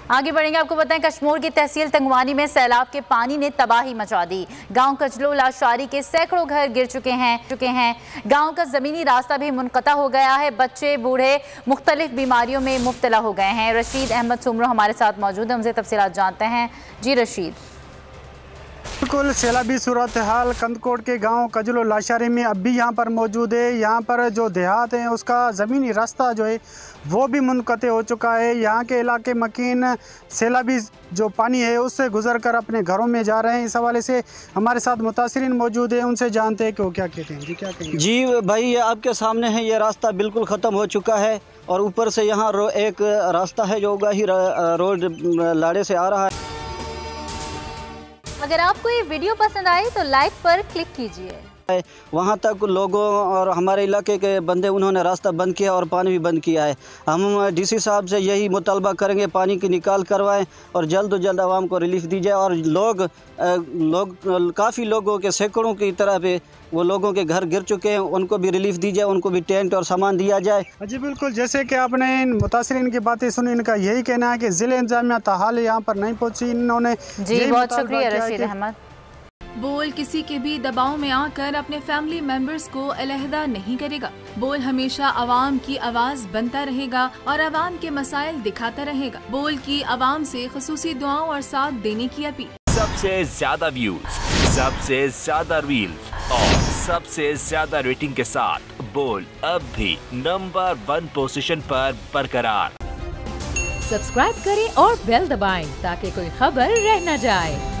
आगे बढ़ेंगे। आपको बताएं कश्मीर की तहसील तंगवानी में सैलाब के पानी ने तबाही मचा दी। गांव कजलो लाशारी के सैकड़ों घर गिर चुके हैं। गांव का जमीनी रास्ता भी मुनक़ता हो गया है। बच्चे बूढ़े मुख्तलिफ बीमारियों में मुब्तला हो गए हैं। रशीद अहमद सुमरो हमारे साथ मौजूद है, उनसे तफसीलात जानते हैं। जी रशीद। बिल्कुल सैलाबी सूरत हाल कंदकोट के गांव कजलो लाशारी में अब भी यहाँ पर मौजूद है। यहाँ पर जो देहात है उसका ज़मीनी रास्ता जो है वो भी मुनक़ते हो चुका है। यहाँ के इलाके मकीन सैलाबी जो पानी है उससे गुजर कर अपने घरों में जा रहे हैं। इस हवाले से हमारे साथ मुतासिरीन मौजूद है, उनसे जानते हैं कि वो क्या कहते हैं। जी क्या कहेंगे? जी भाई, ये आपके सामने है, ये रास्ता बिल्कुल ख़त्म हो चुका है और ऊपर से यहाँ एक रास्ता है जो गाही रोड लाड़े से आ रहा है। अगर आपको ये वीडियो पसंद आए तो लाइक पर क्लिक कीजिए। वहाँ तक लोगों और हमारे इलाके के बंदे उन्होंने रास्ता बंद किया और पानी भी बंद किया है। हम डीसी साहब से यही मुतालबा करेंगे, पानी की निकाल करवाएं और जल्द से जल्द आवाम को रिलीफ दी जाए। और लोग काफ़ी लोगों के सैकड़ों की तरह पे वो लोगों के घर गिर चुके हैं, उनको भी रिलीफ दी जाए, उनको भी टेंट और सामान दिया जाए। जी बिल्कुल, जैसे कि आपने इन मुतासिरीन की बातें सुनी, इनका यही कहना है कि ज़िले इंतजामिया ताहाल यहाँ पर नहीं पहुँची। इन्होंने जी बहुत शुक्रिया रशीद अहमद। बोल किसी के भी दबाव में आकर अपने फैमिली मेंबर्स को अलहदा नहीं करेगा। बोल हमेशा आवाम की आवाज बनता रहेगा और आवाम के मसाइल दिखाता रहेगा। बोल की आवाम से खुसूसी दुआओं और साथ देने की अपील। सबसे ज्यादा व्यूज, सबसे ज्यादा रील्स और सबसे ज्यादा रेटिंग के साथ बोल अब भी नंबर 1 पोजीशन पर बरकरार। सब्सक्राइब करें और बेल दबाएं ताकि कोई खबर रह न जाए।